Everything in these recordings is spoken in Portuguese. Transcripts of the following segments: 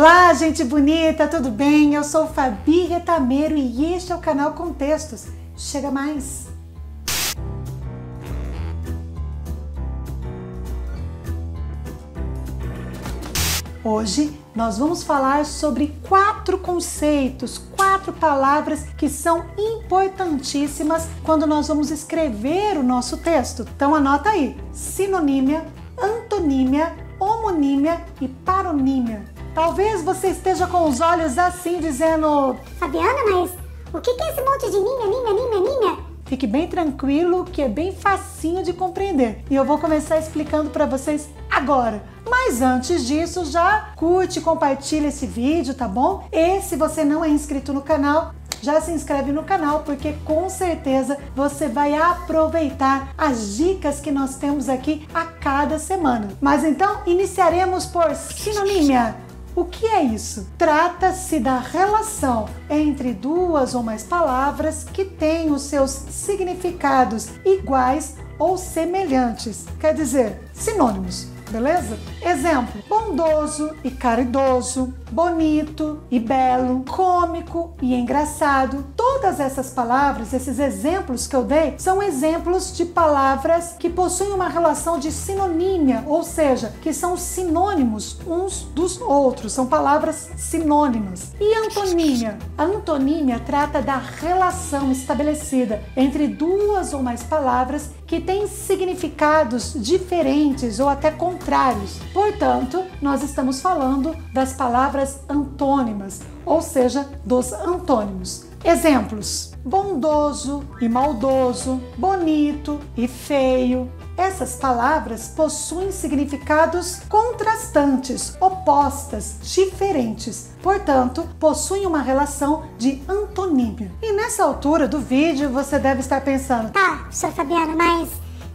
Olá, gente bonita, tudo bem? Eu sou Fabi Retameiro e este é o canal Contextos. Chega mais! Hoje nós vamos falar sobre 4 conceitos, 4 palavras que são importantíssimas quando nós vamos escrever o nosso texto. Então anota aí: sinonímia, antonímia, homonímia e paronímia. Talvez você esteja com os olhos assim dizendo: Fabiana, mas o que é esse monte de nímia? Fique bem tranquilo que é bem facinho de compreender. E eu vou começar explicando para vocês agora. Mas antes disso, já curte e compartilha esse vídeo, tá bom? E se você não é inscrito no canal, já se inscreve no canal, porque com certeza você vai aproveitar as dicas que nós temos aqui a cada semana. Mas então, iniciaremos por sinonímia. O que é isso? Trata-se da relação entre duas ou mais palavras que têm os seus significados iguais ou semelhantes. Quer dizer, sinônimos. Beleza? Exemplo: bondoso e caridoso, bonito e belo, cômico e engraçado. Todas essas palavras, esses exemplos que eu dei, são exemplos de palavras que possuem uma relação de sinonímia, ou seja, que são sinônimos uns dos outros, são palavras sinônimas. E antonímia? A antonímia trata da relação estabelecida entre duas ou mais palavras que têm significados diferentes ou até contrários. Portanto, nós estamos falando das palavras antônimas, ou seja, dos antônimos. Exemplos: bondoso e maldoso, bonito e feio. Essas palavras possuem significados contrastantes, opostas, diferentes. Portanto, possuem uma relação de antonímia. E nessa altura do vídeo, você deve estar pensando: Tá, professora Fabiana, mas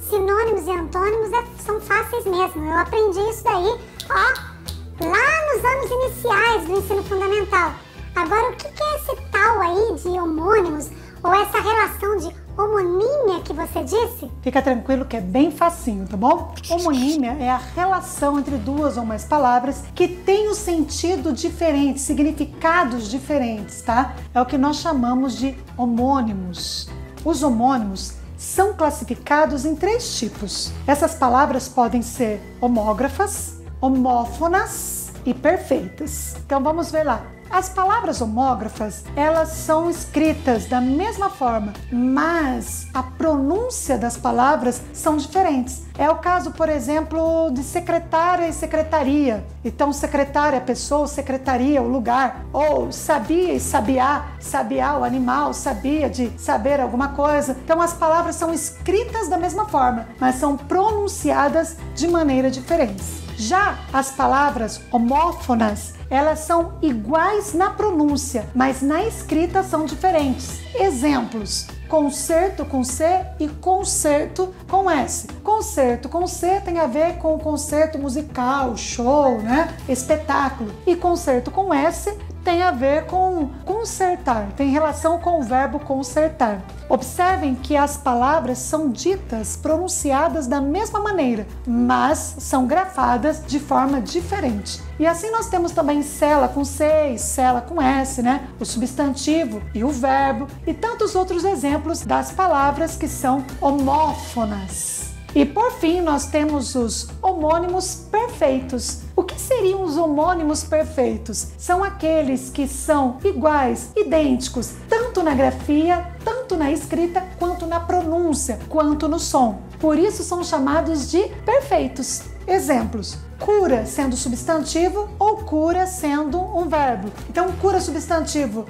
sinônimos e antônimos são fáceis mesmo. Eu aprendi isso daí, lá nos anos iniciais do ensino fundamental. Agora, o que é esse tal aí de homônimos, ou essa relação de homonímia que você disse? Fica tranquilo que é bem facinho, tá bom? Homonímia é a relação entre duas ou mais palavras que têm um sentido diferente, significados diferentes, tá? É o que nós chamamos de homônimos. Os homônimos são classificados em 3 tipos. Essas palavras podem ser homógrafas, homófonas e perfeitas. Então vamos ver lá. As palavras homógrafas, elas são escritas da mesma forma, mas a pronúncia das palavras são diferentes. É o caso, por exemplo, de secretária e secretaria. Então, secretária é a pessoa, secretaria é o lugar. Ou sabia e sabiá, sabiá o animal, sabia de saber alguma coisa. Então, as palavras são escritas da mesma forma, mas são pronunciadas de maneira diferente. Já as palavras homófonas, elas são iguais na pronúncia, mas na escrita são diferentes. Exemplos: concerto com C e concerto com S. Concerto com C tem a ver com o concerto musical, show, né? Espetáculo. E concerto com S tem a ver com consertar, tem relação com o verbo consertar. Observem que as palavras são ditas, pronunciadas da mesma maneira, mas são grafadas de forma diferente. E assim nós temos também cela com C e cela com S, né? O substantivo e o verbo e tantos outros exemplos das palavras que são homófonas. E por fim, nós temos os homônimos perfeitos. O que seriam os homônimos perfeitos? São aqueles que são iguais, idênticos, tanto na grafia, tanto na escrita, quanto na pronúncia, quanto no som. Por isso são chamados de perfeitos. Exemplos: cura sendo substantivo ou cura sendo um verbo. Então, cura substantivo,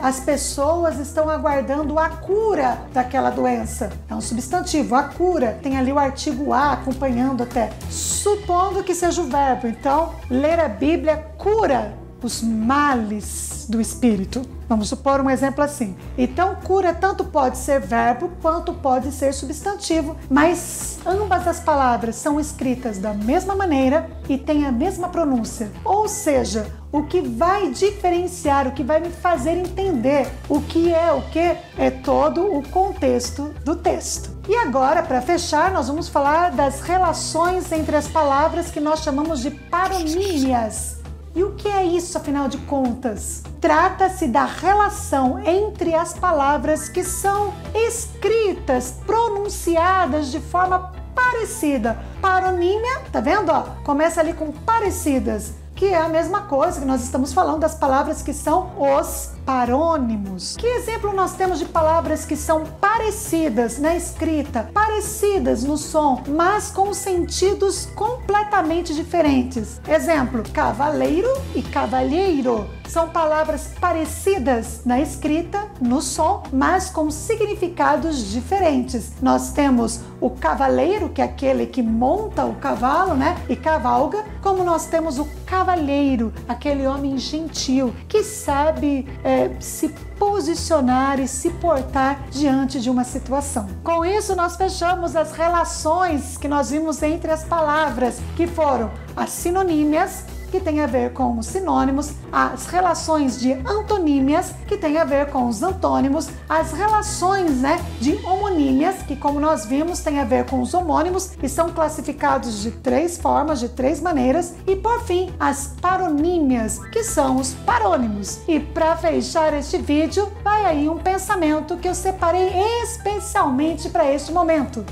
as pessoas estão aguardando a cura daquela doença. É um substantivo, a cura. Tem ali o artigo a acompanhando até. Supondo que seja o verbo, então, ler a Bíblia cura os males do espírito. Vamos supor um exemplo assim. Então, cura tanto pode ser verbo quanto pode ser substantivo, mas ambas as palavras são escritas da mesma maneira e têm a mesma pronúncia. Ou seja, o que vai diferenciar, o que vai me fazer entender o que é todo o contexto do texto. E agora, para fechar, nós vamos falar das relações entre as palavras que nós chamamos de paronímias. E o que é isso, afinal de contas? Trata-se da relação entre as palavras que são escritas, pronunciadas de forma parecida. Paronímia, tá vendo? Ó, começa ali com parecidas, que é a mesma coisa que nós estamos falando das palavras que são os parônimos. Que exemplo nós temos de palavras que são parecidas na escrita, parecidas no som, mas com sentidos completamente diferentes? Exemplo, cavaleiro e cavalheiro são palavras parecidas na escrita, no som, mas com significados diferentes. Nós temos o cavaleiro, que é aquele que monta o cavalo, né, e cavalga, como nós temos o cavalheiro, aquele homem gentil que sabe se posicionar e se portar diante de uma situação. Com isso, nós fechamos as relações que nós vimos entre as palavras, que foram as sinonímias, que tem a ver com os sinônimos, as relações de antonímias, que tem a ver com os antônimos, as relações, de homonímias, que, como nós vimos, tem a ver com os homônimos e são classificados de 3 formas, de 3 maneiras, e por fim, as paronímias, que são os parônimos. E para fechar este vídeo, vai aí um pensamento que eu separei especialmente para este momento.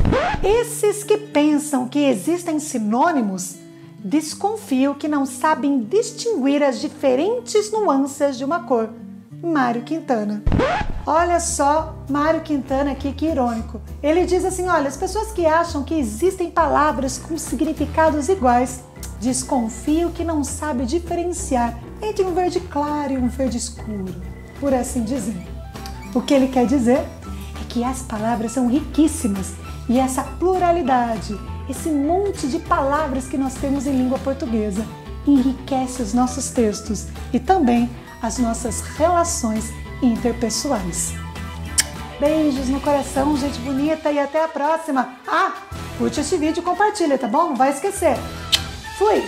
Esses que pensam que existem sinônimos, desconfio que não sabem distinguir as diferentes nuances de uma cor. Mário Quintana. Olha só, Mário Quintana aqui, que irônico. Ele diz assim, olha, as pessoas que acham que existem palavras com significados iguais, desconfio que não sabe diferenciar entre um verde claro e um verde escuro, por assim dizer. O que ele quer dizer é que as palavras são riquíssimas e essa pluralidade, esse monte de palavras que nós temos em língua portuguesa enriquece os nossos textos e também as nossas relações interpessoais. Beijos no coração, gente bonita, e até a próxima! Ah, curte esse vídeo e compartilha, tá bom? Não vai esquecer! Fui!